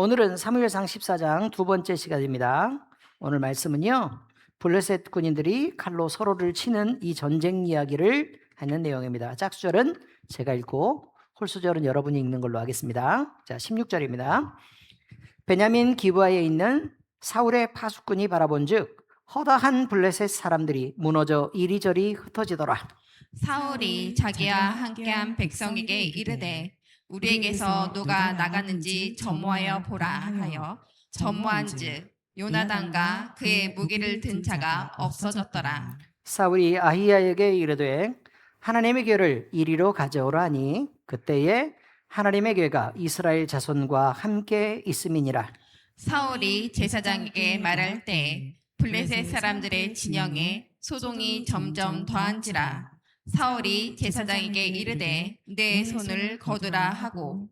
오늘은 사무엘상 14장 두 번째 시간입니다. 오늘 말씀은요, 블레셋 군인들이 칼로 서로를 치는 이 전쟁 이야기를 하는 내용입니다. 짝수절은 제가 읽고 홀수절은 여러분이 읽는 걸로 하겠습니다. 자, 16절입니다. 베냐민 기브아에 있는 사울의 파수꾼이 바라본즉 허다한 블레셋 사람들이 무너져 이리저리 흩어지더라. 사울이 자기와 함께한 백성에게 이르되 우리에게서 누가 나가는지 점호하여 보라 하여 점호한즉 요나단과 그의 무기를 든 자가 없어졌더라. 사울이 아히야에게 이르되 하나님의 궤를 이리로 가져오라 하니 그때에 하나님의 궤가 이스라엘 자손과 함께 있음이니라. 사울이 제사장에게 말할 때 블레셋 사람들의 진영에 소동이 점점 더한지라. 사울이 제사장에게 이르되 내 손을 거두라 하고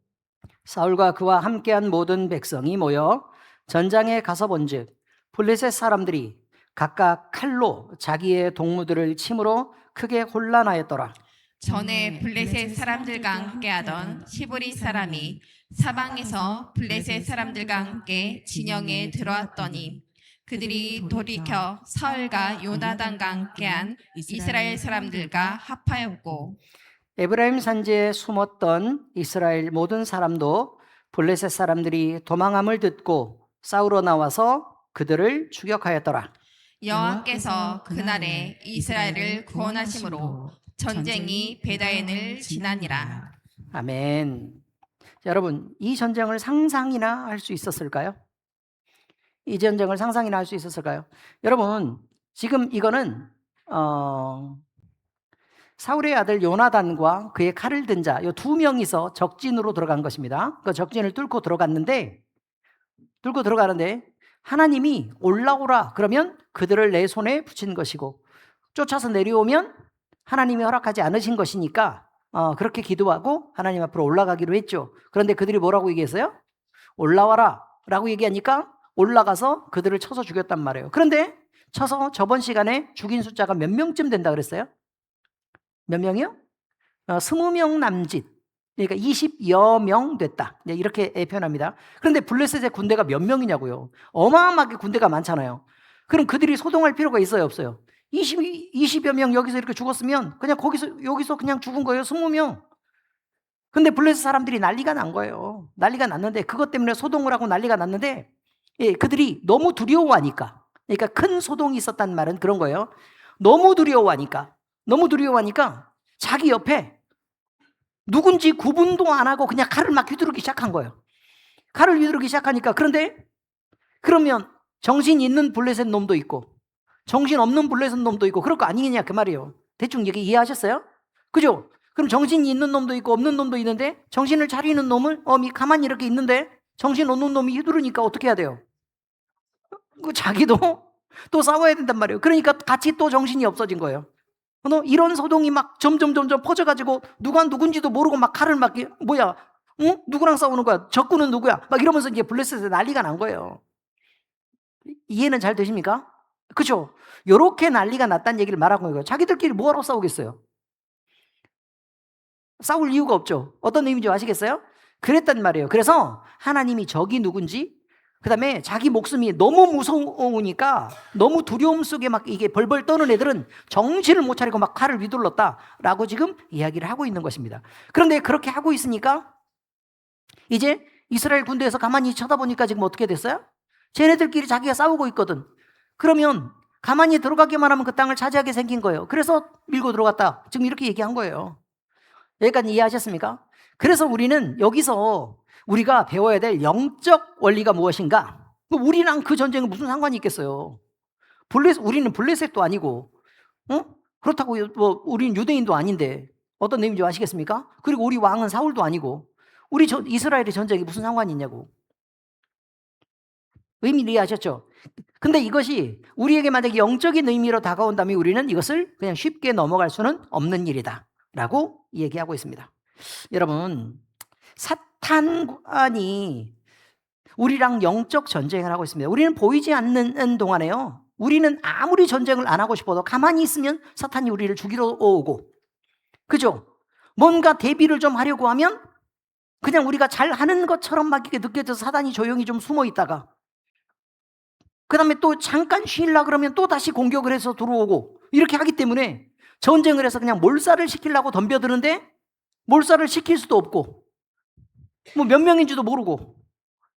사울과 그와 함께한 모든 백성이 모여 전장에 가서 본즉 블레셋 사람들이 각각 칼로 자기의 동무들을 침으로 크게 혼란하였더라. 전에 블레셋 사람들과 함께하던 시브리 사람이 사방에서 블레셋 사람들과 함께 진영에 들어왔더니 그들이 돌이켜 사울과 요나단과 함께한 이스라엘 사람들과 합하였고 에브라임 산지에 숨었던 이스라엘 모든 사람도 블레셋 사람들이 도망함을 듣고 싸우러 나와서 그들을 추격하였더라. 여호와께서 그날에 이스라엘을 구원하심으로 전쟁이 베다엔을 지나니라. 아멘. 자, 여러분, 이 전쟁을 상상이나 할 수 있었을까요? 이 전쟁을 상상이나 할 수 있었을까요? 여러분, 지금 이거는 사울의 아들 요나단과 그의 칼을 든 자, 이 두 명이서 적진으로 들어간 것입니다. 그 적진을 뚫고 들어가는데 하나님이 올라오라 그러면 그들을 내 손에 붙인 것이고 쫓아서 내려오면 하나님이 허락하지 않으신 것이니까 그렇게 기도하고 하나님 앞으로 올라가기로 했죠. 그런데 그들이 뭐라고 얘기했어요? 올라와라 라고 얘기하니까 올라가서 그들을 쳐서 죽였단 말이에요. 그런데 쳐서 저번 시간에 죽인 숫자가 몇 명쯤 된다 그랬어요? 몇 명이요? 20명 남짓. 그러니까 20여 명 됐다. 이렇게 표현합니다. 그런데 블레셋의 군대가 몇 명이냐고요? 어마어마하게 군대가 많잖아요. 그럼 그들이 소동할 필요가 있어요, 없어요? 20여 명 여기서 이렇게 죽었으면 그냥 여기서 그냥 죽은 거예요, 20명. 근데 블레셋 사람들이 난리가 난 거예요. 난리가 났는데 그것 때문에 소동을 하고 난리가 났는데 그들이 너무 두려워하니까, 그러니까 큰 소동이 있었단 말은 그런 거예요. 너무 두려워하니까 자기 옆에 누군지 구분도 안 하고 그냥 칼을 막 휘두르기 시작한 거예요. 칼을 휘두르기 시작하니까 그러면 정신 있는 블레셋 놈도 있고 정신 없는 블레셋 놈도 있고 그럴 거 아니겠냐 그 말이에요. 대충 얘기 이해하셨어요? 그죠? 그럼 정신이 있는 놈도 있고 없는 놈도 있는데 정신을 차리는 놈을 가만히 이렇게 있는데 정신 없는 놈이 휘두르니까 어떻게 해야 돼요? 자기도 또 싸워야 된단 말이에요. 그러니까 같이 또 정신이 없어진 거예요. 이런 소동이 막 점점 퍼져가지고 누가 누군지도 모르고 막 칼을 막 뭐야? 응? 누구랑 싸우는 거야? 적군은 누구야? 막 이러면서 이제 블레셋에 난리가 난 거예요. 이해는 잘 되십니까? 그죠? 요렇게 난리가 났다는 얘기를 말하고 있는 거예요. 자기들끼리 뭐하러 싸우겠어요? 싸울 이유가 없죠. 어떤 의미인지 아시겠어요? 그랬단 말이에요. 그래서 하나님이 적이 누군지, 그 다음에 자기 목숨이 너무 무서우니까 너무 두려움 속에 막 이게 벌벌 떠는 애들은 정신을 못 차리고 막 칼을 휘둘렀다라고 지금 이야기를 하고 있는 것입니다. 그런데 그렇게 하고 있으니까 이제 이스라엘 군대에서 가만히 쳐다보니까 지금 어떻게 됐어요? 쟤네들끼리 자기가 싸우고 있거든. 그러면 가만히 들어가기만 하면 그 땅을 차지하게 생긴 거예요. 그래서 밀고 들어갔다. 지금 이렇게 얘기한 거예요. 여기까지 이해하셨습니까? 그래서 우리는 여기서 우리가 배워야 될 영적 원리가 무엇인가? 우리랑 그 전쟁은 무슨 상관이 있겠어요? 우리는 블레셋도 아니고, 그렇다고 우리는 유대인도 아닌데 어떤 의미인지 아시겠습니까? 그리고 우리 왕은 사울도 아니고 우리 이스라엘의 전쟁이 무슨 상관이 있냐고. 의미를 이해하셨죠? 근데 이것이 우리에게 만약에 영적인 의미로 다가온다면 우리는 이것을 그냥 쉽게 넘어갈 수는 없는 일이다 라고 얘기하고 있습니다. 여러분, 사탄이 우리랑 영적 전쟁을 하고 있습니다. 우리는 보이지 않는 동안에요, 우리는 아무리 전쟁을 안 하고 싶어도 가만히 있으면 사탄이 우리를 죽이러 오고, 그죠? 뭔가 대비를 좀 하려고 하면 그냥 우리가 잘하는 것처럼 막 이렇게 느껴져서 사단이 조용히 좀 숨어 있다가 그 다음에 또 잠깐 쉬려고 그러면 또 다시 공격을 해서 들어오고 이렇게 하기 때문에 전쟁을 해서 그냥 몰살을 시키려고 덤벼드는데 몰살을 시킬 수도 없고 뭐 몇 명인지도 모르고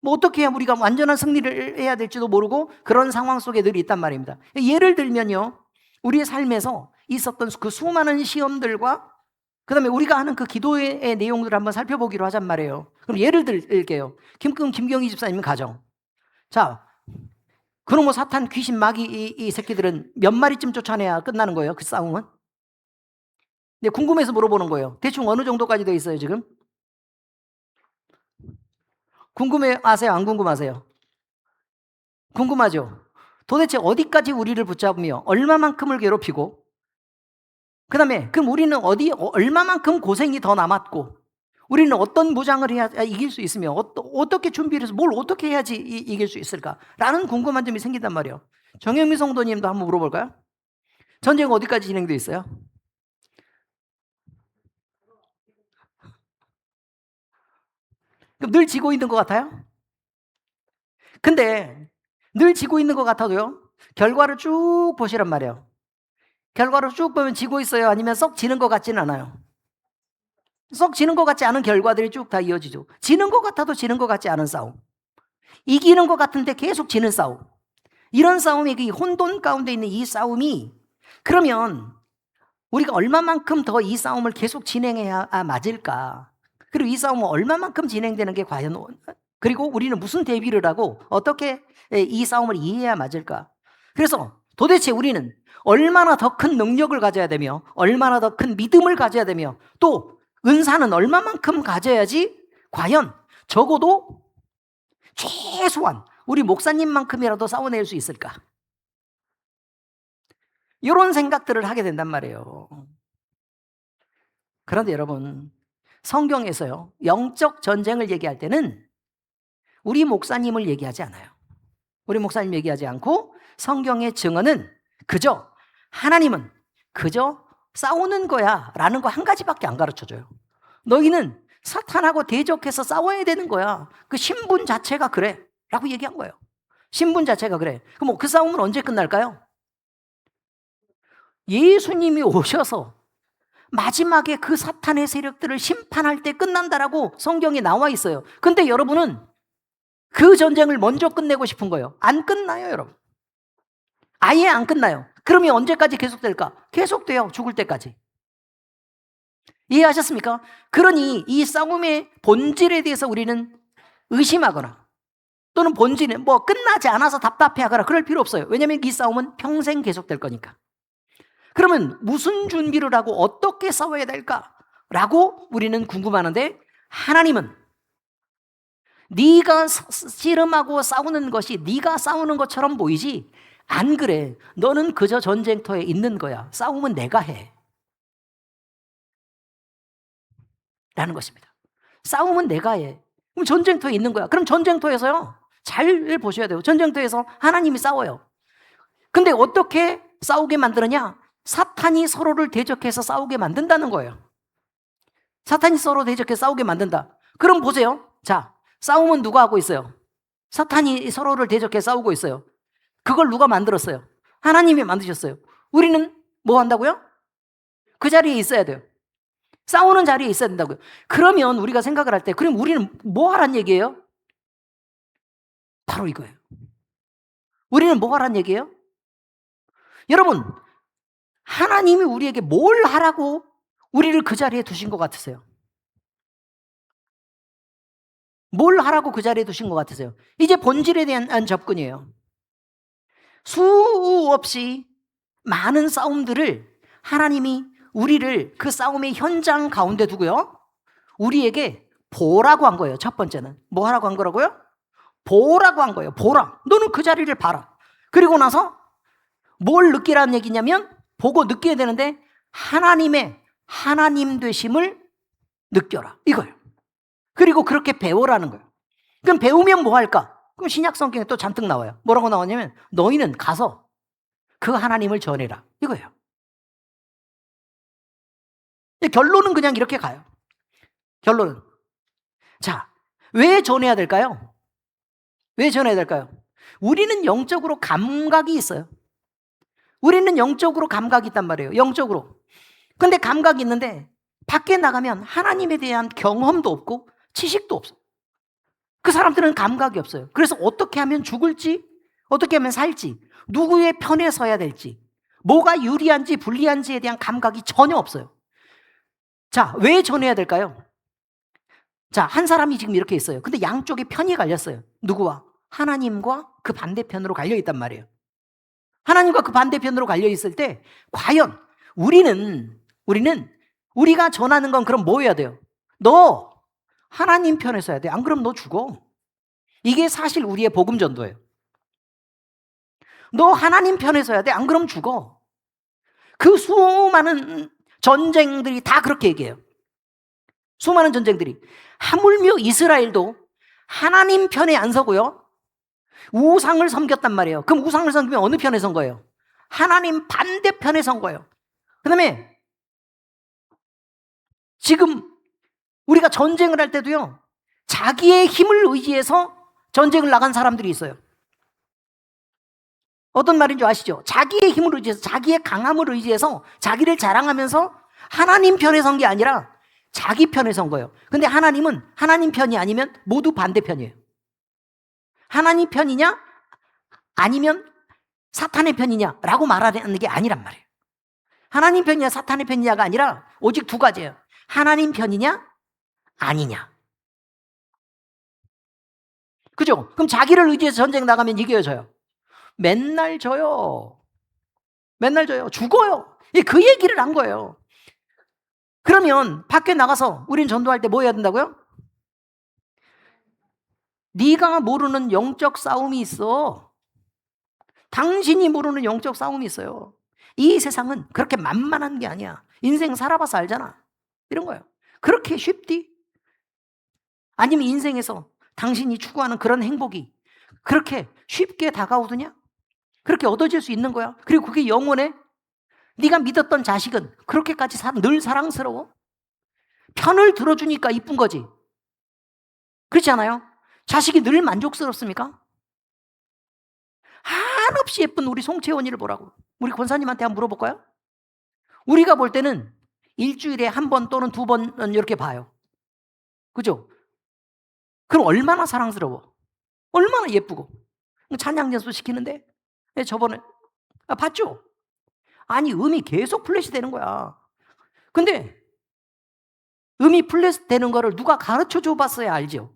뭐 어떻게 해야 우리가 완전한 승리를 해야 될지도 모르고 그런 상황 속에 늘 있단 말입니다. 예를 들면요, 우리의 삶에서 있었던 그 수많은 시험들과 그 다음에 우리가 하는 그 기도의 내용들을 한번 살펴보기로 하잔 말이에요. 그럼 예를 들게요. 김경희 집사님 가정. 자, 그럼 뭐 사탄, 귀신, 마귀 이 새끼들은 몇 마리쯤 쫓아내야 끝나는 거예요? 그 싸움은? 근데 궁금해서 물어보는 거예요. 대충 어느 정도까지 돼 있어요 지금? 궁금해 아세요? 안 궁금하세요? 궁금하죠? 도대체 어디까지 우리를 붙잡으며 얼마만큼을 괴롭히고 그 다음에 그럼 우리는 얼마만큼 고생이 더 남았고 우리는 어떤 무장을 해야 이길 수 있으며 어떻게 준비를 해서 뭘 어떻게 해야지 이길 수 있을까라는 궁금한 점이 생긴단 말이에요. 정영미 성도님도 한번 물어볼까요? 전쟁 어디까지 진행되어 있어요? 그럼 늘 지고 있는 것 같아요? 근데 늘 지고 있는 것 같아도요, 결과를 쭉 보시란 말이에요. 결과를 쭉 보면 지고 있어요? 아니면 썩 지는 것 같지는 않아요? 썩 지는 것 같지 않은 결과들이 쭉 다 이어지죠. 지는 것 같아도 지는 것 같지 않은 싸움, 이기는 것 같은데 계속 지는 싸움, 이런 싸움이 이 혼돈 가운데 있는 이 싸움이 그러면 우리가 얼마만큼 더 이 싸움을 계속 진행해야 맞을까? 그리고 이 싸움은 얼마만큼 진행되는 게 과연 그리고 우리는 무슨 대비를 하고 어떻게 이 싸움을 이해해야 맞을까? 그래서 도대체 우리는 얼마나 더 큰 능력을 가져야 되며 얼마나 더 큰 믿음을 가져야 되며 또 은사는 얼마만큼 가져야지 과연 적어도 최소한 우리 목사님만큼이라도 싸워낼 수 있을까? 이런 생각들을 하게 된단 말이에요. 그런데 여러분, 성경에서요, 영적 전쟁을 얘기할 때는 우리 목사님을 얘기하지 않아요. 우리 목사님 얘기하지 않고 성경의 증언은 그저 하나님은 그저 싸우는 거야 라는 거 한 가지밖에 안 가르쳐줘요. 너희는 사탄하고 대적해서 싸워야 되는 거야. 그 신분 자체가 그래 라고 얘기한 거예요. 신분 자체가 그래. 그럼 그 싸움은 언제 끝날까요? 예수님이 오셔서 마지막에 그 사탄의 세력들을 심판할 때 끝난다라고 성경에 나와 있어요. 근데 여러분은 그 전쟁을 먼저 끝내고 싶은 거예요. 안 끝나요, 여러분. 아예 안 끝나요. 그러면 언제까지 계속될까? 계속돼요, 죽을 때까지. 이해하셨습니까? 그러니 이 싸움의 본질에 대해서 우리는 의심하거나 또는 본질은 뭐 끝나지 않아서 답답해하거나 그럴 필요 없어요. 왜냐하면 이 싸움은 평생 계속될 거니까. 그러면 무슨 준비를 하고 어떻게 싸워야 될까라고 우리는 궁금하는데, 하나님은 네가 씨름하고 싸우는 것이 네가 싸우는 것처럼 보이지 안 그래. 너는 그저 전쟁터에 있는 거야. 싸움은 내가 해 라는 것입니다. 싸움은 내가 해. 그럼 전쟁터에 있는 거야. 그럼 전쟁터에서요, 잘 보셔야 돼요. 전쟁터에서 하나님이 싸워요. 근데 어떻게 싸우게 만드느냐? 사탄이 서로를 대적해서 싸우게 만든다는 거예요. 사탄이 서로 대적해서 싸우게 만든다. 그럼 보세요. 자, 싸움은 누가 하고 있어요? 사탄이 서로를 대적해서 싸우고 있어요. 그걸 누가 만들었어요? 하나님이 만드셨어요. 우리는 뭐 한다고요? 그 자리에 있어야 돼요. 싸우는 자리에 있어야 된다고요. 그러면 우리가 생각을 할 때 그럼 우리는 뭐 하란 얘기예요? 바로 이거예요. 우리는 뭐 하란 얘기예요? 여러분, 하나님이 우리에게 뭘 하라고 우리를 그 자리에 두신 것 같으세요? 뭘 하라고 그 자리에 두신 것 같으세요? 이제 본질에 대한 접근이에요. 수없이 많은 싸움들을 하나님이 우리를 그 싸움의 현장 가운데 두고요, 우리에게 보라고 한 거예요. 첫 번째는 뭐 하라고 한 거라고요? 보라고 한 거예요. 보라. 너는 그 자리를 봐라. 그리고 나서 뭘 느끼라는 얘기냐면, 보고 느껴야 되는데 하나님의 하나님 되심을 느껴라, 이거예요. 그리고 그렇게 배워라는 거예요. 그럼 배우면 뭐 할까? 그럼 신약 성경에 또 잔뜩 나와요. 뭐라고 나오냐면 너희는 가서 그 하나님을 전해라, 이거예요. 결론은 그냥 이렇게 가요. 결론은 자, 왜 전해야 될까요? 왜 전해야 될까요? 우리는 영적으로 감각이 있어요. 우리는 영적으로 감각이 있단 말이에요. 영적으로. 근데 감각이 있는데 밖에 나가면 하나님에 대한 경험도 없고 지식도 없어요. 그 사람들은 감각이 없어요. 그래서 어떻게 하면 죽을지, 어떻게 하면 살지, 누구의 편에 서야 될지, 뭐가 유리한지 불리한지에 대한 감각이 전혀 없어요. 자, 왜 전해야 될까요? 자, 한 사람이 지금 이렇게 있어요. 근데 양쪽에 편이 갈렸어요. 누구와? 하나님과 그 반대편으로 갈려 있단 말이에요. 하나님과 그 반대편으로 갈려 있을 때 과연 우리가 전하는 건 그럼 뭐 해야 돼요? 너 하나님 편에 서야 돼. 안 그러면 너 죽어. 이게 사실 우리의 복음 전도예요. 너 하나님 편에 서야 돼. 안 그러면 죽어. 그 수많은 전쟁들이 다 그렇게 얘기해요. 수많은 전쟁들이. 하물며 이스라엘도 하나님 편에 안 서고요, 우상을 섬겼단 말이에요. 그럼 우상을 섬기면 어느 편에 선 거예요? 하나님 반대편에 선 거예요. 그 다음에 지금 우리가 전쟁을 할 때도요, 자기의 힘을 의지해서 전쟁을 나간 사람들이 있어요. 어떤 말인지 아시죠? 자기의 힘을 의지해서, 자기의 강함을 의지해서 자기를 자랑하면서 하나님 편에 선 게 아니라 자기 편에 선 거예요. 근데 하나님은 하나님 편이 아니면 모두 반대편이에요. 하나님 편이냐 아니면 사탄의 편이냐라고 말하는 게 아니란 말이에요. 하나님 편이냐 사탄의 편이냐가 아니라 오직 두 가지예요. 하나님 편이냐 아니냐. 그죠? 그럼 자기를 의지해서 전쟁 나가면 이겨요, 져요? 맨날 져요. 맨날 져요. 죽어요. 그 얘기를 한 거예요. 그러면 밖에 나가서 우린 전도할 때 뭐 해야 된다고요? 네가 모르는 영적 싸움이 있어. 당신이 모르는 영적 싸움이 있어요. 이 세상은 그렇게 만만한 게 아니야. 인생 살아봐서 알잖아. 이런 거예요. 그렇게 쉽디? 아니면 인생에서 당신이 추구하는 그런 행복이 그렇게 쉽게 다가오더냐? 그렇게 얻어질 수 있는 거야. 그리고 그게 영원해? 네가 믿었던 자식은 그렇게까지 늘 사랑스러워? 편을 들어주니까 이쁜 거지. 그렇지 않아요? 자식이 늘 만족스럽습니까? 한없이 예쁜 우리 송채원이를 보라고. 우리 권사님한테 한번 물어볼까요? 우리가 볼 때는 일주일에 한 번 또는 두 번은 이렇게 봐요. 그죠? 그럼 얼마나 사랑스러워? 얼마나 예쁘고. 찬양 연습 시키는데 저번에 봤죠? 아니, 음이 계속 플래시 되는 거야. 근데 음이 플래시 되는 거를 누가 가르쳐 줘 봤어야 알죠?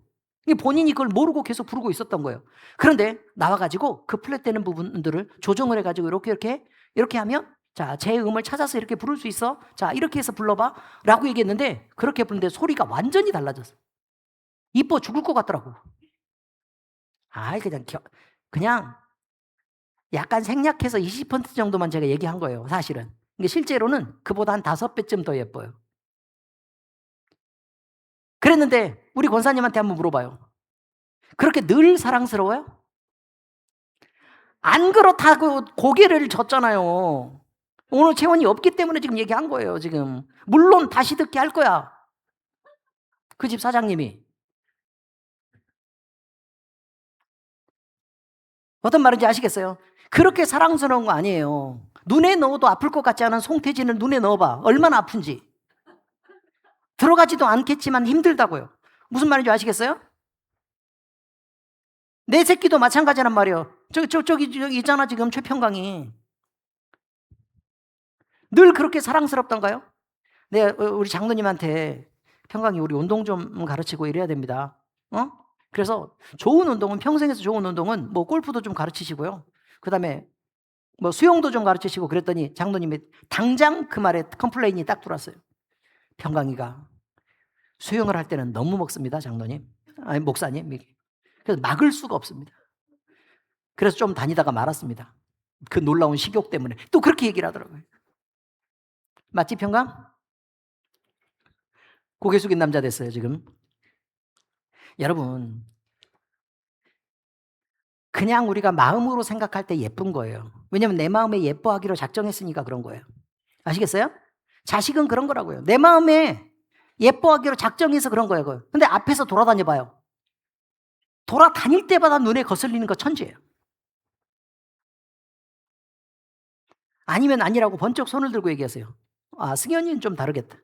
본인이 그걸 모르고 계속 부르고 있었던 거예요. 그런데 나와가지고 그 플랫 되는 부분들을 조정을 해가지고 이렇게 하면, 자, 제 음을 찾아서 이렇게 부를 수 있어. 자, 이렇게 해서 불러봐. 라고 얘기했는데, 그렇게 부르는데 소리가 완전히 달라졌어. 이뻐 죽을 것 같더라고. 그냥 약간 생략해서 20% 정도만 제가 얘기한 거예요, 사실은. 실제로는 그보다 한 5배쯤 더 예뻐요. 그랬는데 우리 권사님한테 한번 물어봐요. 그렇게 늘 사랑스러워요? 안 그렇다고 고개를 젓잖아요. 오늘 채원이 없기 때문에 지금 얘기한 거예요, 지금. 물론 다시 듣게 할 거야. 그 집 사장님이. 어떤 말인지 아시겠어요? 그렇게 사랑스러운 거 아니에요. 눈에 넣어도 아플 것 같지 않은 송태진을 눈에 넣어봐. 얼마나 아픈지. 들어가지도 않겠지만 힘들다고요. 무슨 말인지 아시겠어요? 내 새끼도 마찬가지란 말이에요. 저기 있잖아, 지금 최평강이. 늘 그렇게 사랑스럽던가요? 네, 우리 장로님한테 평강이 우리 운동 좀 가르치고 이래야 됩니다. 그래서 좋은 운동은, 평생에서 좋은 운동은 뭐 골프도 좀 가르치시고요. 그 다음에 뭐 수영도 좀 가르치시고 그랬더니 장로님이 당장 그 말에 컴플레인이 딱 들어왔어요. 평강이가 수영을 할 때는 너무 먹습니다, 장로님. 아니, 목사님. 그래서 막을 수가 없습니다. 그래서 좀 다니다가 말았습니다. 그 놀라운 식욕 때문에. 또 그렇게 얘기를 하더라고요. 맞지, 평강? 고개 숙인 남자 됐어요, 지금. 여러분, 그냥 우리가 마음으로 생각할 때 예쁜 거예요. 왜냐하면 내 마음에 예뻐하기로 작정했으니까 그런 거예요. 아시겠어요? 자식은 그런 거라고요. 내 마음에 예뻐하기로 작정해서 그런 거예요. 그거. 근데 앞에서 돌아다녀 봐요. 돌아다닐 때마다 눈에 거슬리는 거 천지예요. 아니면 아니라고 번쩍 손을 들고 얘기하세요. 아, 승현이는 좀 다르겠다.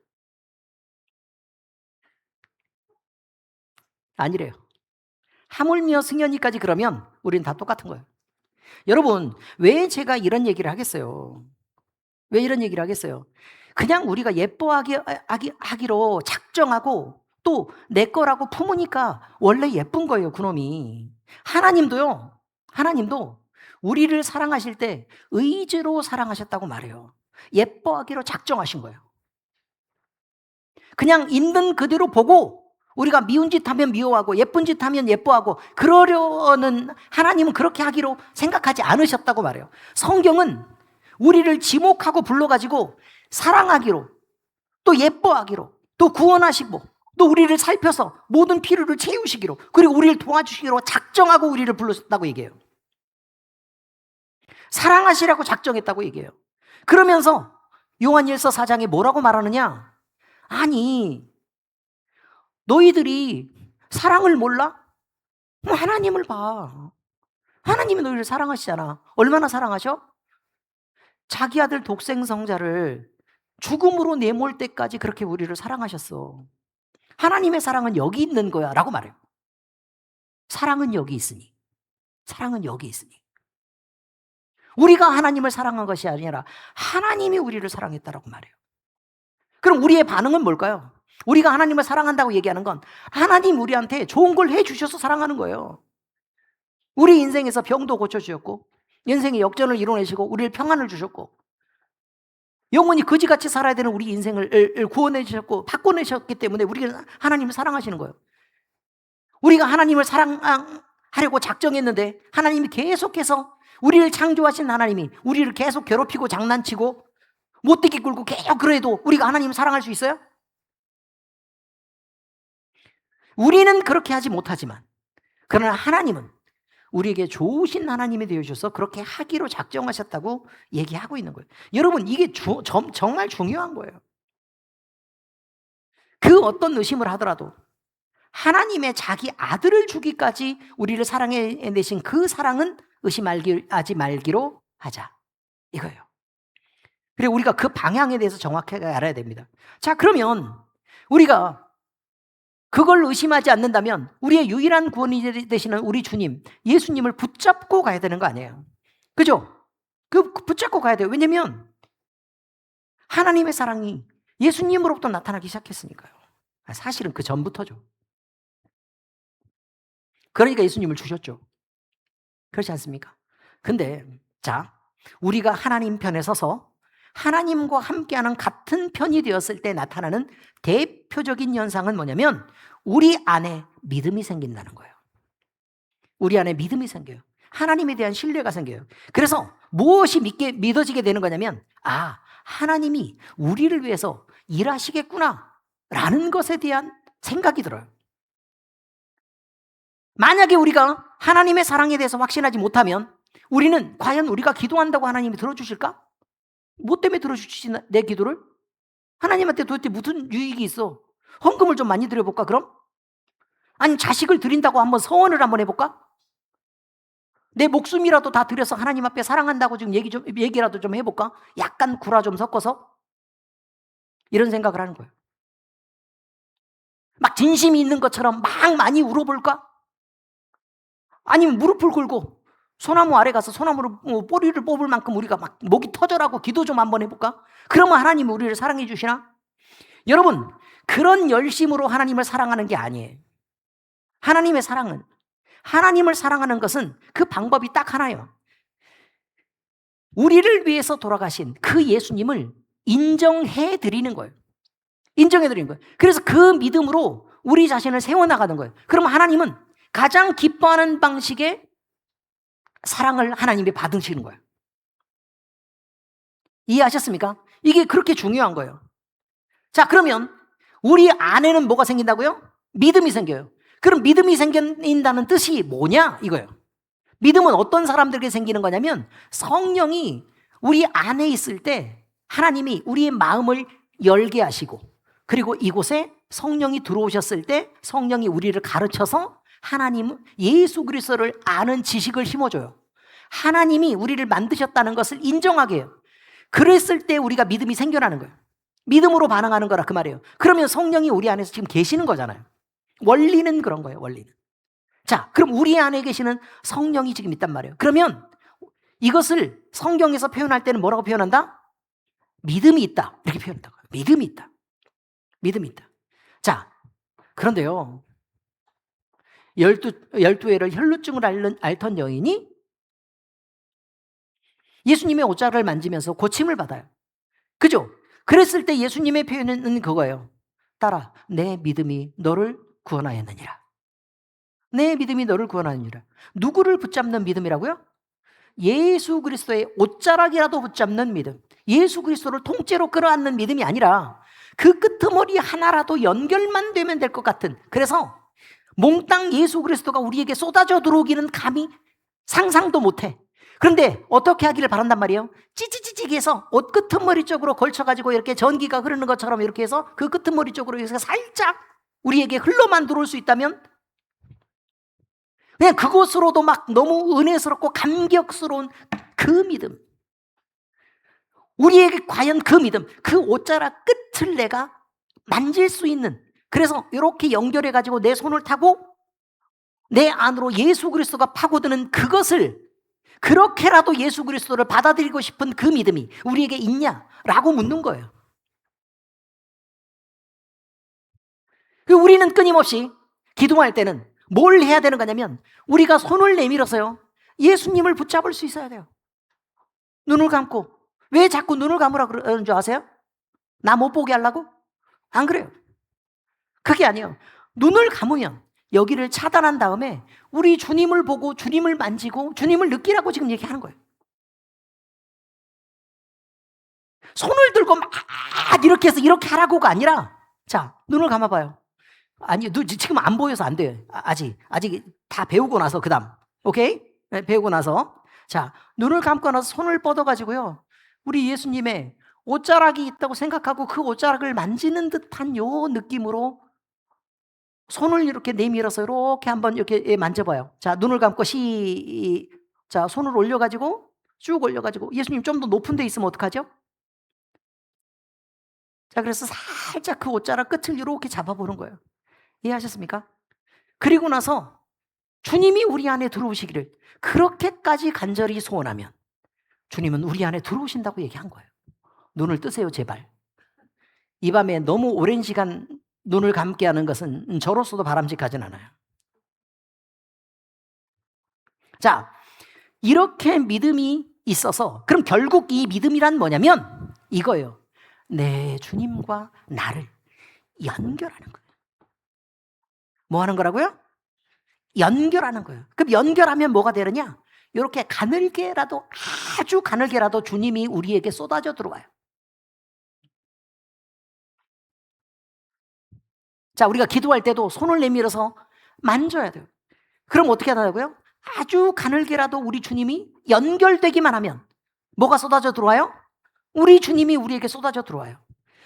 아니래요. 하물며 승현이까지 그러면 우리는 다 똑같은 거예요. 여러분, 왜 제가 이런 얘기를 하겠어요? 왜 이런 얘기를 하겠어요? 그냥 우리가 예뻐하기로 작정하고 또 내 거라고 품으니까 원래 예쁜 거예요, 그놈이. 하나님도 우리를 사랑하실 때 의지로 사랑하셨다고 말해요. 예뻐하기로 작정하신 거예요. 그냥 있는 그대로 보고 우리가 미운 짓 하면 미워하고 예쁜 짓 하면 예뻐하고 그러려는 하나님은 그렇게 하기로 생각하지 않으셨다고 말해요. 성경은 우리를 지목하고 불러가지고 사랑하기로 또 예뻐하기로 또 구원하시고 또 우리를 살펴서 모든 필요를 채우시기로 그리고 우리를 도와주시기로 작정하고 우리를 불렀다고 얘기해요. 사랑하시라고 작정했다고 얘기해요. 그러면서 요한일서 4장에 뭐라고 말하느냐? 아니, 너희들이 사랑을 몰라? 하나님을 봐. 하나님이 너희를 사랑하시잖아. 얼마나 사랑하셔? 자기 아들 독생성자를 죽음으로 내몰 때까지 그렇게 우리를 사랑하셨어. 하나님의 사랑은 여기 있는 거야 라고 말해요. 사랑은 여기 있으니. 사랑은 여기 있으니. 우리가 하나님을 사랑한 것이 아니라 하나님이 우리를 사랑했다라고 말해요. 그럼 우리의 반응은 뭘까요? 우리가 하나님을 사랑한다고 얘기하는 건 하나님 우리한테 좋은 걸 해주셔서 사랑하는 거예요. 우리 인생에서 병도 고쳐주셨고 인생의 역전을 이뤄내시고 우리를 평안을 주셨고 영원히 거지같이 살아야 되는 우리 인생을 구원해 주셨고 바꿔내셨기 때문에 우리가 하나님을 사랑하시는 거예요. 우리가 하나님을 사랑하려고 작정했는데 하나님이 계속해서 우리를 창조하신 하나님이 우리를 계속 괴롭히고 장난치고 못되게 굴고 계속 그래도 우리가 하나님을 사랑할 수 있어요? 우리는 그렇게 하지 못하지만 그러나 하나님은 우리에게 좋으신 하나님이 되어주셔서 그렇게 하기로 작정하셨다고 얘기하고 있는 거예요. 여러분, 이게 정말 중요한 거예요. 그 어떤 의심을 하더라도 하나님의 자기 아들을 주기까지 우리를 사랑해내신 그 사랑은 의심하지 말기로 하자 이거예요. 그리고 우리가 그 방향에 대해서 정확하게 알아야 됩니다. 자, 그러면 우리가 그걸 의심하지 않는다면 우리의 유일한 구원이 되시는 우리 주님 예수님을 붙잡고 가야 되는 거 아니에요. 그죠? 붙잡고 가야 돼요. 왜냐면 하나님의 사랑이 예수님으로부터 나타나기 시작했으니까요. 사실은 그 전부터죠. 그러니까 예수님을 주셨죠. 그렇지 않습니까? 근데 자, 우리가 하나님 편에 서서 하나님과 함께하는 같은 편이 되었을 때 나타나는 대표적인 현상은 뭐냐면 우리 안에 믿음이 생긴다는 거예요. 우리 안에 믿음이 생겨요. 하나님에 대한 신뢰가 생겨요. 그래서 무엇이 믿어지게 되는 거냐면 하나님이 우리를 위해서 일하시겠구나 라는 것에 대한 생각이 들어요. 만약에 우리가 하나님의 사랑에 대해서 확신하지 못하면 우리는 과연 우리가 기도한다고 하나님이 들어주실까? 뭐 때문에 들어주시지 내 기도를? 하나님한테 도대체 무슨 유익이 있어? 헌금을 좀 많이 드려볼까 그럼? 아니 자식을 드린다고 한번 서원을 한번 해볼까? 내 목숨이라도 다 드려서 하나님 앞에 사랑한다고 지금 얘기라도 좀 해볼까? 약간 구라 좀 섞어서? 이런 생각을 하는 거예요. 막 진심이 있는 것처럼 막 많이 울어볼까? 아니면 무릎을 꿇고 소나무 아래 가서 소나무로 뿌리를 뽑을 만큼 우리가 막 목이 터져라고 기도 좀 한번 해볼까? 그러면 하나님이 우리를 사랑해 주시나? 여러분, 그런 열심으로 하나님을 사랑하는 게 아니에요. 하나님의 사랑은, 하나님을 사랑하는 것은 그 방법이 딱 하나예요. 우리를 위해서 돌아가신 그 예수님을 인정해 드리는 거예요. 인정해 드리는 거예요. 그래서 그 믿음으로 우리 자신을 세워나가는 거예요. 그러면 하나님은 가장 기뻐하는 방식의 사랑을 하나님이 받으시는 거예요. 이해하셨습니까? 이게 그렇게 중요한 거예요. 자, 그러면 우리 안에는 뭐가 생긴다고요? 믿음이 생겨요. 그럼 믿음이 생긴다는 뜻이 뭐냐? 이거예요. 믿음은 어떤 사람들에게 생기는 거냐면 성령이 우리 안에 있을 때 하나님이 우리의 마음을 열게 하시고 그리고 이곳에 성령이 들어오셨을 때 성령이 우리를 가르쳐서 하나님 예수 그리스도를 아는 지식을 심어줘요. 하나님이 우리를 만드셨다는 것을 인정하게 해요. 그랬을 때 우리가 믿음이 생겨나는 거예요. 믿음으로 반응하는 거라 그 말이에요. 그러면 성령이 우리 안에서 지금 계시는 거잖아요. 원리는 그런 거예요. 원리는. 자, 그럼 우리 안에 계시는 성령이 지금 있단 말이에요. 그러면 이것을 성경에서 표현할 때는 뭐라고 표현한다? 믿음이 있다. 이렇게 표현한다고요. 믿음이 있다. 믿음이 있다. 자, 그런데요. 12회를 혈루증을 앓던 여인이 예수님의 옷자락을 만지면서 고침을 받아요. 그죠? 그랬을 때 예수님의 표현은 그거예요. 딸아, 내 믿음이 너를 구원하였느니라. 내 믿음이 너를 구원하느니라. 누구를 붙잡는 믿음이라고요? 예수 그리스도의 옷자락이라도 붙잡는 믿음. 예수 그리스도를 통째로 끌어안는 믿음이 아니라 그 끄트머리 하나라도 연결만 되면 될 것 같은, 그래서 몽땅 예수 그리스도가 우리에게 쏟아져 들어오기는 감히 상상도 못해. 그런데 어떻게 하기를 바란단 말이에요? 찌찌찌찌해서 옷 끄트머리 쪽으로 걸쳐가지고 이렇게 전기가 흐르는 것처럼 이렇게 해서 그 끄트머리 쪽으로 해서 살짝 우리에게 흘러만 들어올 수 있다면 그냥 그것으로도 막 너무 은혜스럽고 감격스러운 그 믿음, 우리에게 과연 그 믿음, 그 옷자락 끝을 내가 만질 수 있는, 그래서 이렇게 연결해가지고 내 손을 타고 내 안으로 예수 그리스도가 파고드는 그것을, 그렇게라도 예수 그리스도를 받아들이고 싶은 그 믿음이 우리에게 있냐라고 묻는 거예요. 우리는 끊임없이 기도할 때는 뭘 해야 되는 거냐면 우리가 손을 내밀어서요 예수님을 붙잡을 수 있어야 돼요. 눈을 감고. 왜 자꾸 눈을 감으라 그러는 줄 아세요? 나 못 보게 하려고? 안 그래요. 그게 아니에요. 눈을 감으면 여기를 차단한 다음에 우리 주님을 보고 주님을 만지고 주님을 느끼라고 지금 얘기하는 거예요. 손을 들고 막 이렇게 해서 이렇게 하라고가 아니라, 자, 눈을 감아봐요. 아니, 지금 안 보여서 안 돼요. 아직 다 배우고 나서 그 다음. 오케이? 네, 배우고 나서. 자, 눈을 감고 나서 손을 뻗어가지고요 우리 예수님의 옷자락이 있다고 생각하고 그 옷자락을 만지는 듯한 요 느낌으로 손을 이렇게 내밀어서 이렇게 한번 이렇게 만져봐요. 자, 눈을 감고 자, 손을 올려가지고 쭉 올려가지고 예수님 좀 더 높은 데 있으면 어떡하죠? 자, 그래서 살짝 그 옷자락 끝을 이렇게 잡아보는 거예요. 이해하셨습니까? 그리고 나서 주님이 우리 안에 들어오시기를 그렇게까지 간절히 소원하면 주님은 우리 안에 들어오신다고 얘기한 거예요. 눈을 뜨세요, 제발. 이 밤에 너무 오랜 시간 눈을 감게 하는 것은 저로서도 바람직하진 않아요. 자, 이렇게 믿음이 있어서, 그럼 결국 이 믿음이란 뭐냐면 이거예요. 내 주님과 나를 연결하는 거예요. 뭐 하는 거라고요? 연결하는 거예요. 그럼 연결하면 뭐가 되느냐? 이렇게 가늘게라도, 아주 가늘게라도 주님이 우리에게 쏟아져 들어와요. 자, 우리가 기도할 때도 손을 내밀어서 만져야 돼요. 그럼 어떻게 하냐고요? 아주 가늘게라도 우리 주님이 연결되기만 하면 뭐가 쏟아져 들어와요? 우리 주님이 우리에게 쏟아져 들어와요.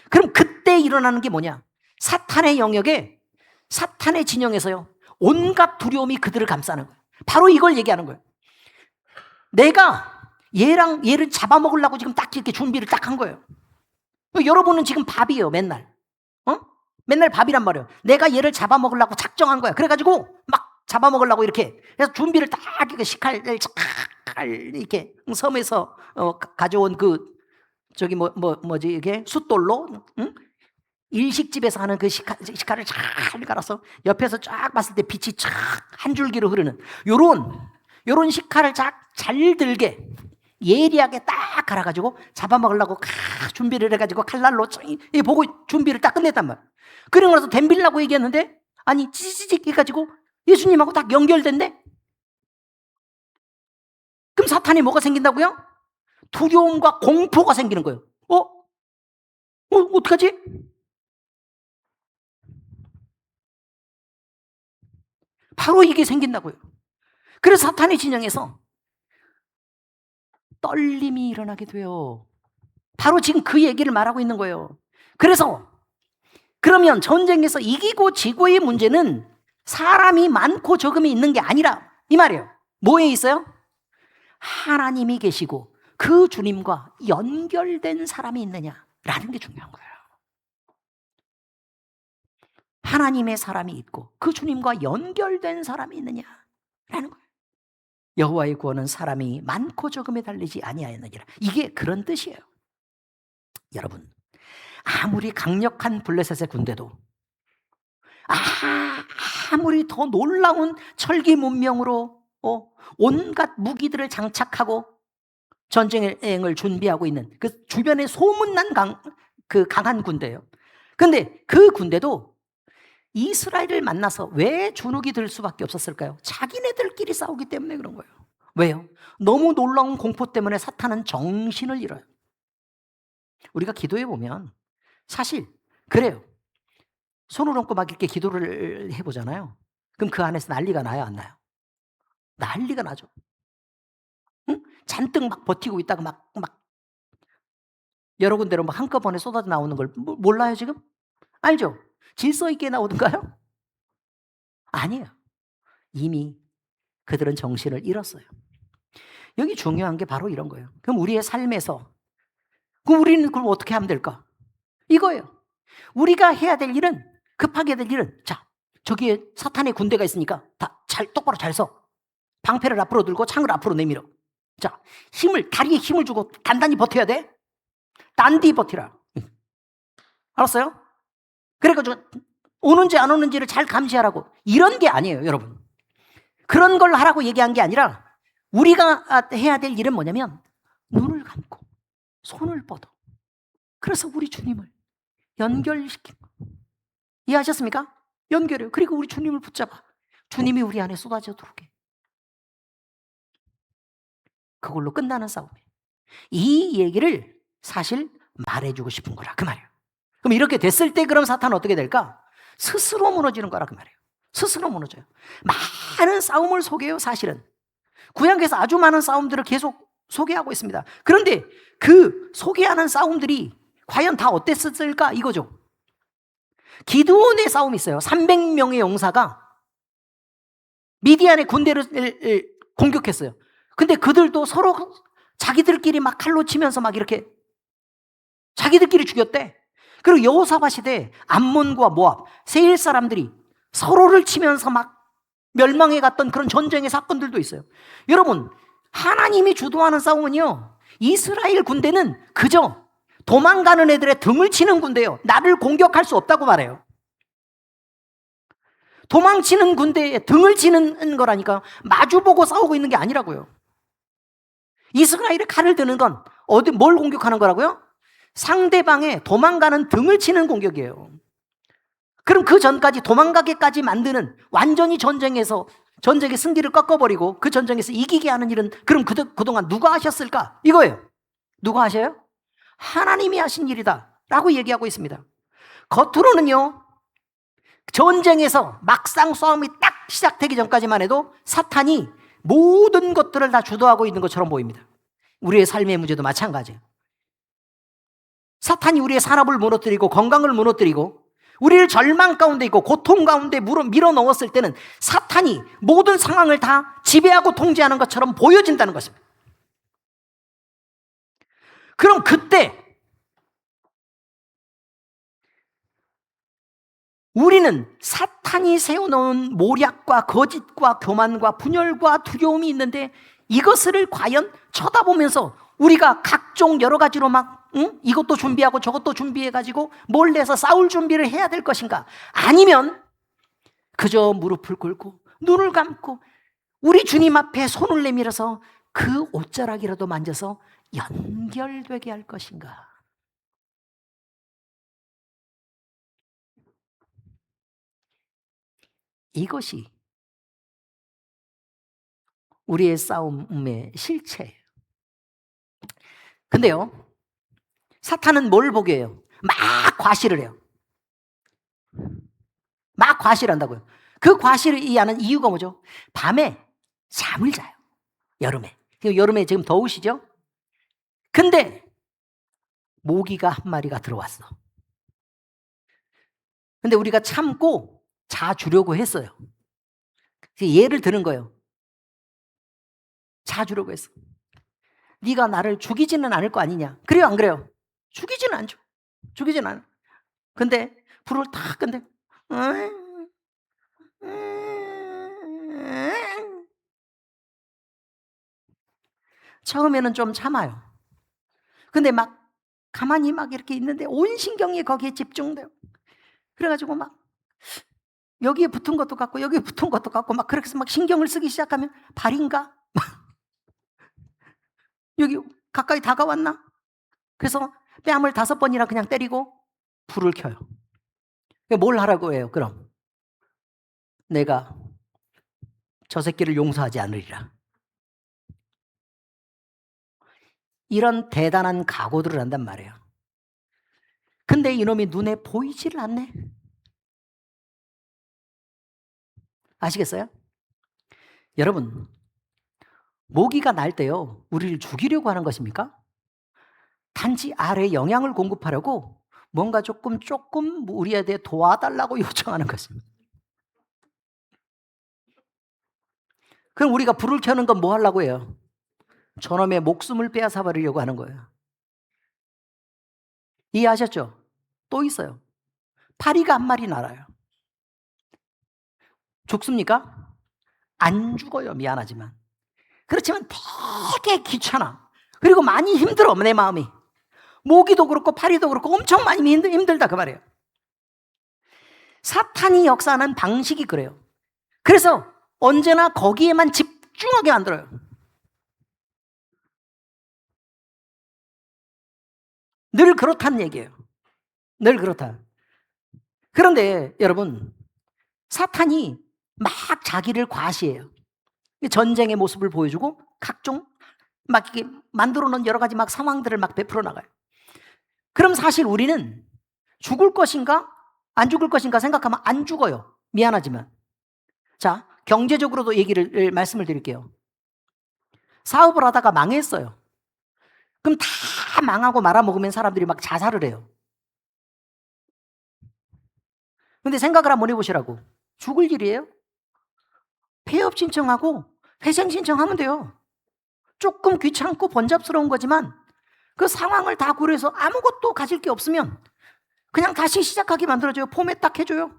그럼 그때 일어나는 게 뭐냐? 사탄의 영역에, 사탄의 진영에서요 온갖 두려움이 그들을 감싸는 거예요. 바로 이걸 얘기하는 거예요. 내가 얘를 잡아먹으려고 지금 딱 이렇게 준비를 딱 한 거예요. 여러분은 지금 밥이에요, 맨날. 맨날 밥이란 말이에요. 내가 얘를 잡아먹으려고 작정한 거야. 그래가지고 막 잡아먹으려고 이렇게. 그래서 준비를 딱 이렇게 식칼을 잘 이렇게 섬에서 가져온 저기 뭐지 이게 숫돌로, 응? 일식집에서 하는 그 식칼을 잘 갈아서 옆에서 쫙 봤을 때 빛이 쫙 한 줄기로 흐르는 요런 식칼을 잘 들게 예리하게 딱 갈아가지고 잡아먹으려고 준비를 해가지고 칼날로 보고 준비를 딱 끝냈단 말이야. 그러고 나서 덤빌라고 얘기했는데 아니 찌찌찌 해가지고 예수님하고 딱 연결된대. 그럼 사탄이 뭐가 생긴다고요? 두려움과 공포가 생기는 거예요. 어떡하지? 바로 이게 생긴다고요. 그래서 사탄의 진영에서 떨림이 일어나게 돼요. 바로 지금 그 얘기를 말하고 있는 거예요. 그래서 그러면 전쟁에서 이기고 지고의 문제는 사람이 많고 적음이 있는 게 아니라 이 말이에요. 뭐에 있어요? 하나님이 계시고 그 주님과 연결된 사람이 있느냐라는 게 중요한 거예요. 하나님의 사람이 있고 그 주님과 연결된 사람이 있느냐라는 거예요. 여호와의 구원은 사람이 많고 적음에 달리지 아니하였느니라. 이게 그런 뜻이에요. 여러분, 아무리 강력한 블레셋의 군대도, 아무리 더 놀라운 철기 문명으로 온갖 무기들을 장착하고 전쟁을 준비하고 있는 그 주변에 소문난 강한 군대예요. 근데 그 군대도 이스라엘을 만나서 왜 주눅이 들 수밖에 없었을까요? 자기네들끼리 싸우기 때문에 그런 거예요. 왜요? 너무 놀라운 공포 때문에 사탄은 정신을 잃어요. 우리가 기도해 보면 사실 그래요. 손을 얹고 막 이렇게 기도를 해보잖아요. 그럼 그 안에서 난리가 나요, 안 나요? 난리가 나죠. 응? 잔뜩 막 버티고 있다가 막 여러 군데로 막 한꺼번에 쏟아져 나오는 걸 몰라요, 지금? 알죠? 질서 있게 나오던가요? 아니에요. 이미 그들은 정신을 잃었어요. 여기 중요한 게 바로 이런 거예요. 그럼 우리의 삶에서 그럼 우리는 그럼 어떻게 하면 될까? 이거예요. 우리가 해야 될 일은, 급하게 될 일은, 자, 저기에 사탄의 군대가 있으니까 똑바로 잘 서. 방패를 앞으로 들고 창을 앞으로 내밀어. 자, 다리에 힘을 주고 단단히 버텨야 돼. 단디 버티라. 알았어요? 그래가지고 오는지 안 오는지를 잘 감시하라고. 이런 게 아니에요, 여러분. 그런 걸 하라고 얘기한 게 아니라 우리가 해야 될 일은 뭐냐면 눈을 감고 손을 뻗어. 그래서 우리 주님을 연결시킨 거. 이해하셨습니까? 연결해요. 그리고 우리 주님을 붙잡아. 주님이 우리 안에 쏟아져도록 해. 그걸로 끝나는 싸움이에요. 이 얘기를 사실 말해주고 싶은 거라 그 말이에요. 그럼 이렇게 됐을 때 그럼 사탄은 어떻게 될까? 스스로 무너지는 거라 그 말이에요. 스스로 무너져요. 많은 싸움을 소개해요, 사실은. 구약에서 아주 많은 싸움들을 계속 소개하고 있습니다. 그런데 그 소개하는 싸움들이 과연 다 어땠을까? 이거죠. 기드온의 싸움이 있어요. 300명의 용사가 미디안의 군대를 공격했어요. 근데 그들도 서로 자기들끼리 막 칼로 치면서 막 이렇게 자기들끼리 죽였대. 그리고 여호사밧 시대에 암몬과 모압, 세일 사람들이 서로를 치면서 막 멸망해 갔던 그런 전쟁의 사건들도 있어요. 여러분, 하나님이 주도하는 싸움은요, 이스라엘 군대는 그저 도망가는 애들의 등을 치는 군대예요. 나를 공격할 수 없다고 말해요. 도망치는 군대에 등을 치는 거라니까. 마주보고 싸우고 있는 게 아니라고요. 이스라엘의 칼을 드는 건 뭘 공격하는 거라고요? 상대방의 도망가는 등을 치는 공격이에요. 그럼 그 전까지 도망가게까지 만드는, 완전히 전쟁의 승기를 꺾어버리고 그 전쟁에서 이기게 하는 일은 그럼 그동안 누가 하셨을까? 이거예요. 누가 하셔요? 하나님이 하신 일이다 라고 얘기하고 있습니다. 겉으로는요, 전쟁에서 막상 싸움이 딱 시작되기 전까지만 해도 사탄이 모든 것들을 다 주도하고 있는 것처럼 보입니다. 우리의 삶의 문제도 마찬가지예요. 사탄이 우리의 산업을 무너뜨리고 건강을 무너뜨리고 우리를 절망 가운데 있고 고통 가운데 밀어 넣었을 때는 사탄이 모든 상황을 다 지배하고 통제하는 것처럼 보여진다는 것입니다. 그럼 그때 우리는 사탄이 세워놓은 모략과 거짓과 교만과 분열과 두려움이 있는데 이것을 과연 쳐다보면서 우리가 각종 여러 가지로 이것도 준비하고 저것도 준비해가지고 몰래서 싸울 준비를 해야 될 것인가? 아니면 그저 무릎을 꿇고 눈을 감고 우리 주님 앞에 손을 내밀어서 그 옷자락이라도 만져서 연결되게 할 것인가? 이것이 우리의 싸움의 실체예요. 근데요, 사탄은 뭘 보게 해요? 막 과시를 해요. 막 과시한다고요. 그 과시를 하는 이유가 뭐죠? 밤에 잠을 자요. 여름에 지금 더우시죠? 근데 모기가 한 마리가 들어왔어. 근데 우리가 참고 자주려고 했어요. 예를 드는 거예요. 자주려고 했어. 네가 나를 죽이지는 않을 거 아니냐. 그래요, 안 그래요? 죽이지는 않죠. 죽이지는 않아. 근데 불을 탁 끈대. 처음에는 좀 참아요. 근데 막 가만히 막 이렇게 있는데 온 신경이 거기에 집중돼요. 그래가지고 막 여기에 붙은 것도 같고 여기에 붙은 것도 같고 막 그렇게 해서 막 신경을 쓰기 시작하면 발인가? 여기 가까이 다가왔나? 그래서 뺨을 5번이나 그냥 때리고 불을 켜요. 뭘 하라고 해요? 그럼 내가 저 새끼를 용서하지 않으리라. 이런 대단한 각오들을 한단 말이에요. 근데 이놈이 눈에 보이지를 않네. 아시겠어요? 여러분, 모기가 날 때요, 우리를 죽이려고 하는 것입니까? 단지 알에 영양을 공급하려고 뭔가 조금 우리에 대해 도와달라고 요청하는 것입니다. 그럼 우리가 불을 켜는 건 뭐 하려고 해요? 저놈의 목숨을 빼앗아 버리려고 하는 거예요. 이해하셨죠? 또 있어요. 파리가 한 마리 날아요. 죽습니까? 안 죽어요. 미안하지만. 그렇지만 되게 귀찮아. 그리고 많이 힘들어, 내 마음이. 모기도 그렇고 파리도 그렇고 엄청 많이 힘들다 그 말이에요. 사탄이 역사하는 방식이 그래요. 그래서 언제나 거기에만 집중하게 만들어요. 늘 그렇다는 얘기예요. 늘 그렇다. 그런데 여러분, 사탄이 막 자기를 과시해요. 전쟁의 모습을 보여주고 각종 막 이렇게 만들어 놓은 여러 가지 막 상황들을 막 베풀어 나가요. 그럼 사실 우리는 죽을 것인가 안 죽을 것인가 생각하면 안 죽어요. 미안하지만. 자, 경제적으로도 말씀을 드릴게요. 사업을 하다가 망했어요. 그럼 다 망하고 말아먹으면 사람들이 막 자살을 해요. 근데 생각을 한번 해보시라고. 죽을 일이에요? 폐업 신청하고 회생 신청하면 돼요. 조금 귀찮고 번잡스러운 거지만 그 상황을 다 고려해서 아무것도 가질 게 없으면 그냥 다시 시작하게 만들어줘요. 포맷 딱 해줘요.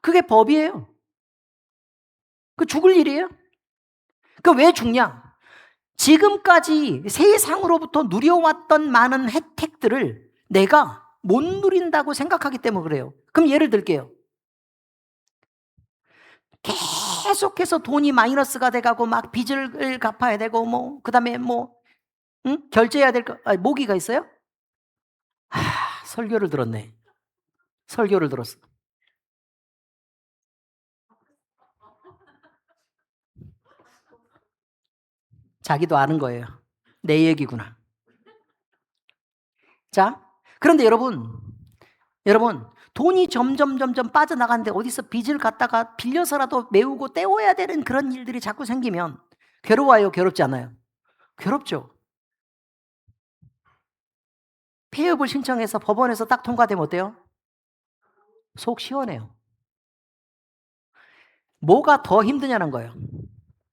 그게 법이에요. 그 죽을 일이에요. 그 왜 죽냐? 지금까지 세상으로부터 누려왔던 많은 혜택들을 내가 못 누린다고 생각하기 때문에 그래요. 그럼 예를 들게요. 계속해서 돈이 마이너스가 돼가고 막 빚을 갚아야 되고 뭐 그다음에 뭐 결제해야 될 거. 모기가 있어요? 설교를 들었네. 설교를 들었어. 자기도 아는 거예요. 내 얘기구나. 자, 그런데 여러분 돈이 점점 빠져나가는데 어디서 빚을 갖다가 빌려서라도 메우고 떼워야 되는 그런 일들이 자꾸 생기면 괴로워요, 괴롭지 않아요? 괴롭죠. 폐업을 신청해서 법원에서 딱 통과되면 어때요? 속 시원해요. 뭐가 더 힘드냐는 거예요.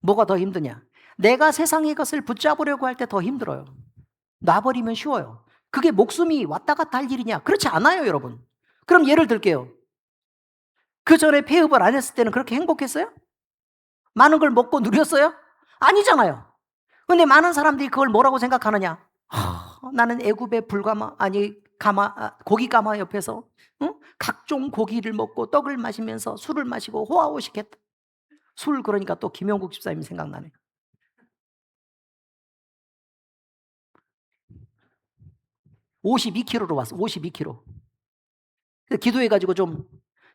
뭐가 더 힘드냐? 내가 세상의 것을 붙잡으려고 할 때 더 힘들어요. 놔버리면 쉬워요. 그게 목숨이 왔다 갔다 할 일이냐? 그렇지 않아요, 여러분. 그럼 예를 들게요. 그 전에 폐업을 안 했을 때는 그렇게 행복했어요? 많은 걸 먹고 누렸어요? 아니잖아요. 근데 많은 사람들이 그걸 뭐라고 생각하느냐? 나는 애굽의 고기 가마 옆에서 각종 고기를 먹고 떡을 마시면서 술을 마시고 호화호식했다. 술 그러니까 또 김영국 집사님이 생각나네. 52kg로 왔어. 52kg. 기도해가지고 좀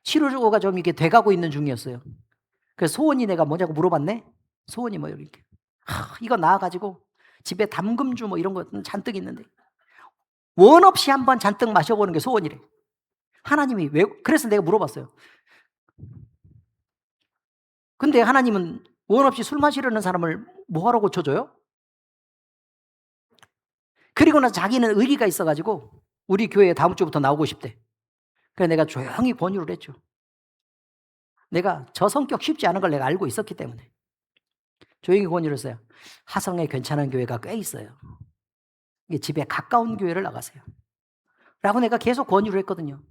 치료가 좀 이렇게 돼가고 있는 중이었어요. 그래서 소원이 내가 뭐냐고 물어봤네. 소원이 뭐예요? 이렇게. 이거 나와가지고 집에 담금주 뭐 이런 거 잔뜩 있는데 원 없이 한번 잔뜩 마셔보는 게 소원이래. 하나님이 왜? 그래서 내가 물어봤어요. 근데 하나님은 원 없이 술 마시려는 사람을 뭐하러 고쳐줘요? 그리고 나서 자기는 의리가 있어가지고 우리 교회에 다음 주부터 나오고 싶대. 그래서 내가 조용히 권유를 했죠. 내가 저 성격 쉽지 않은 걸 내가 알고 있었기 때문에 조용히 권유를 했어요. 하성에 괜찮은 교회가 꽤 있어요. 집에 가까운 교회를 나가세요. 라고 내가 계속 권유를 했거든요.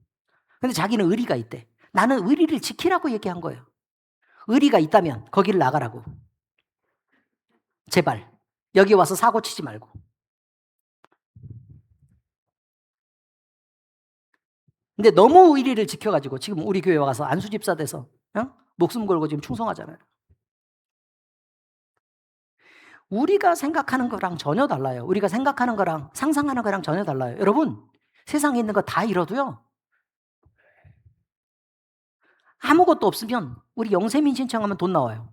근데 자기는 의리가 있대. 나는 의리를 지키라고 얘기한 거예요. 의리가 있다면 거기를 나가라고. 제발 여기 와서 사고 치지 말고. 근데 너무 의리를 지켜가지고 지금 우리 교회 와서 안수집사 돼서 목숨 걸고 지금 충성하잖아요. 우리가 생각하는 거랑 전혀 달라요. 우리가 생각하는 거랑 상상하는 거랑 전혀 달라요. 여러분, 세상에 있는 거 다 잃어도요, 아무것도 없으면 우리 영세민 신청하면 돈 나와요.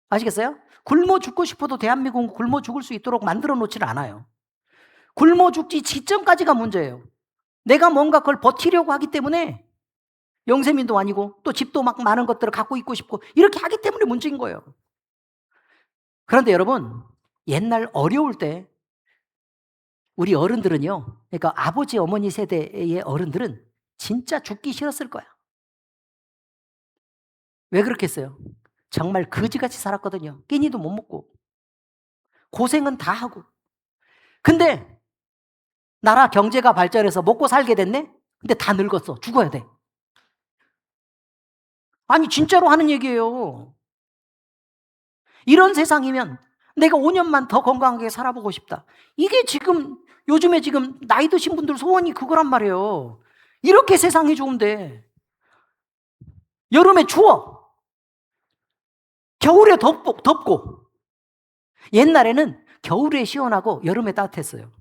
아시겠어요? 굶어 죽고 싶어도 대한민국은 굶어 죽을 수 있도록 만들어 놓지를 않아요. 굶어 죽지 직전까지가 문제예요. 내가 뭔가 그걸 버티려고 하기 때문에 영세민도 아니고 또 집도 막 많은 것들을 갖고 있고 싶고 이렇게 하기 때문에 문제인 거예요. 그런데 여러분, 옛날 어려울 때 우리 어른들은요, 그러니까 아버지 어머니 세대의 어른들은 진짜 죽기 싫었을 거야. 왜 그렇겠어요? 정말 거지같이 살았거든요. 끼니도 못 먹고 고생은 다 하고. 근데 나라 경제가 발전해서 먹고 살게 됐네? 근데 다 늙었어. 죽어야 돼. 아니 진짜로 하는 얘기예요. 이런 세상이면 내가 5년만 더 건강하게 살아보고 싶다. 이게 지금 요즘에 지금 나이 드신 분들 소원이 그거란 말이에요. 이렇게 세상이 좋은데 여름에 추워. 겨울에 덥고. 옛날에는 겨울에 시원하고 여름에 따뜻했어요.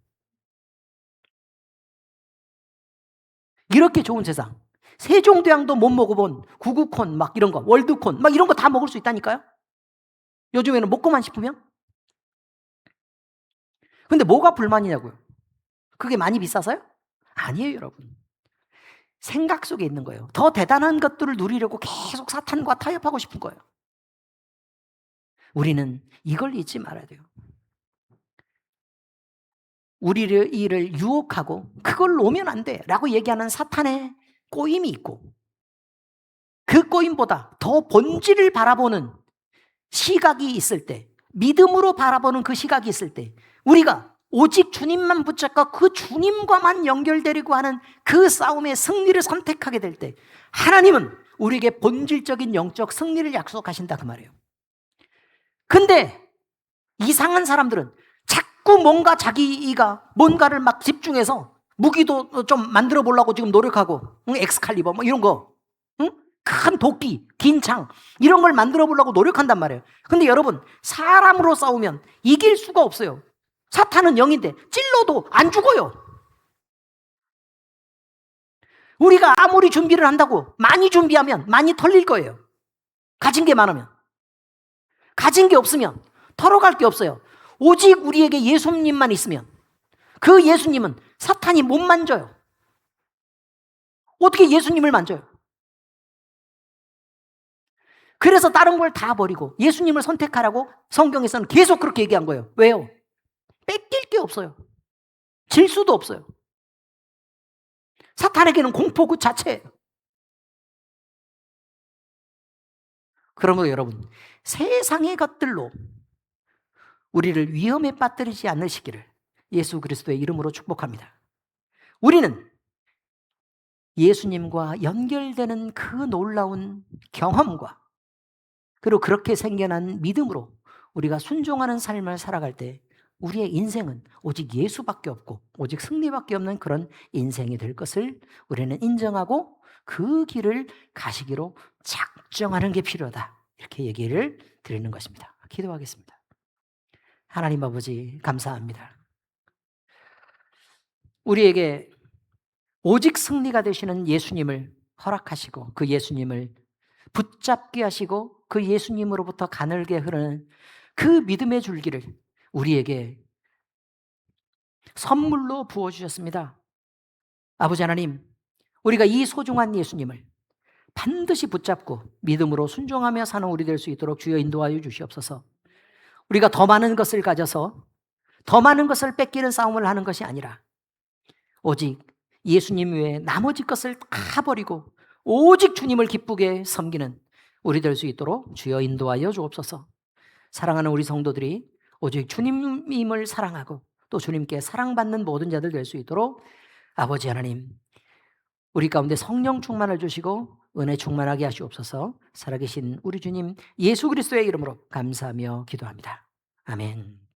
이렇게 좋은 세상. 세종대왕도 못 먹어본 구구콘 막 이런 거, 월드콘 막 이런 거 다 먹을 수 있다니까요. 요즘에는 먹고만 싶으면. 근데 뭐가 불만이냐고요? 그게 많이 비싸서요? 아니에요, 여러분. 생각 속에 있는 거예요. 더 대단한 것들을 누리려고 계속 사탄과 타협하고 싶은 거예요. 우리는 이걸 잊지 말아야 돼요. 우리를 유혹하고 그걸 놓으면 안 돼 라고 얘기하는 사탄의 꼬임이 있고, 그 꼬임보다 더 본질을 바라보는 시각이 있을 때, 믿음으로 바라보는 그 시각이 있을 때, 우리가 오직 주님만 붙잡고 그 주님과만 연결되려고 하는 그 싸움의 승리를 선택하게 될 때, 하나님은 우리에게 본질적인 영적 승리를 약속하신다 그 말이에요. 근데 이상한 사람들은 자꾸 뭔가 자기가 뭔가를 막 집중해서 무기도 좀 만들어 보려고 지금 노력하고, 엑스칼리버 뭐 이런 거, 큰 도끼, 긴 창 이런 걸 만들어 보려고 노력한단 말이에요. 근데 여러분, 사람으로 싸우면 이길 수가 없어요. 사탄은 영인데 찔러도 안 죽어요. 우리가 아무리 준비를 한다고 많이 준비하면 많이 털릴 거예요. 가진 게 많으면. 가진 게 없으면 털어갈 게 없어요. 오직 우리에게 예수님만 있으면 그 예수님은 사탄이 못 만져요. 어떻게 예수님을 만져요? 그래서 다른 걸 다 버리고 예수님을 선택하라고 성경에서는 계속 그렇게 얘기한 거예요. 왜요? 뺏길 게 없어요. 질 수도 없어요. 사탄에게는 공포 그 자체예요. 그러므로 여러분, 세상의 것들로 우리를 위험에 빠뜨리지 않으시기를 예수 그리스도의 이름으로 축복합니다. 우리는 예수님과 연결되는 그 놀라운 경험과 그리고 그렇게 생겨난 믿음으로 우리가 순종하는 삶을 살아갈 때 우리의 인생은 오직 예수밖에 없고 오직 승리밖에 없는 그런 인생이 될 것을 우리는 인정하고 그 길을 가시기로 작정하는 게 필요하다. 이렇게 얘기를 드리는 것입니다. 기도하겠습니다. 하나님 아버지 감사합니다. 우리에게 오직 승리가 되시는 예수님을 허락하시고 그 예수님을 붙잡게 하시고 그 예수님으로부터 가늘게 흐르는 그 믿음의 줄기를 우리에게 선물로 부어주셨습니다. 아버지 하나님, 우리가 이 소중한 예수님을 반드시 붙잡고 믿음으로 순종하며 사는 우리 될 수 있도록 주여 인도하여 주시옵소서. 우리가 더 많은 것을 가져서 더 많은 것을 뺏기는 싸움을 하는 것이 아니라 오직 예수님 외에 나머지 것을 다 버리고 오직 주님을 기쁘게 섬기는 우리 될 수 있도록 주여 인도하여 주옵소서. 사랑하는 우리 성도들이 오직 주님임을 사랑하고 또 주님께 사랑받는 모든 자들 될 수 있도록 아버지 하나님, 우리 가운데 성령 충만을 주시고 은혜 충만하게 하시옵소서. 살아계신 우리 주님 예수 그리스도의 이름으로 감사하며 기도합니다. 아멘.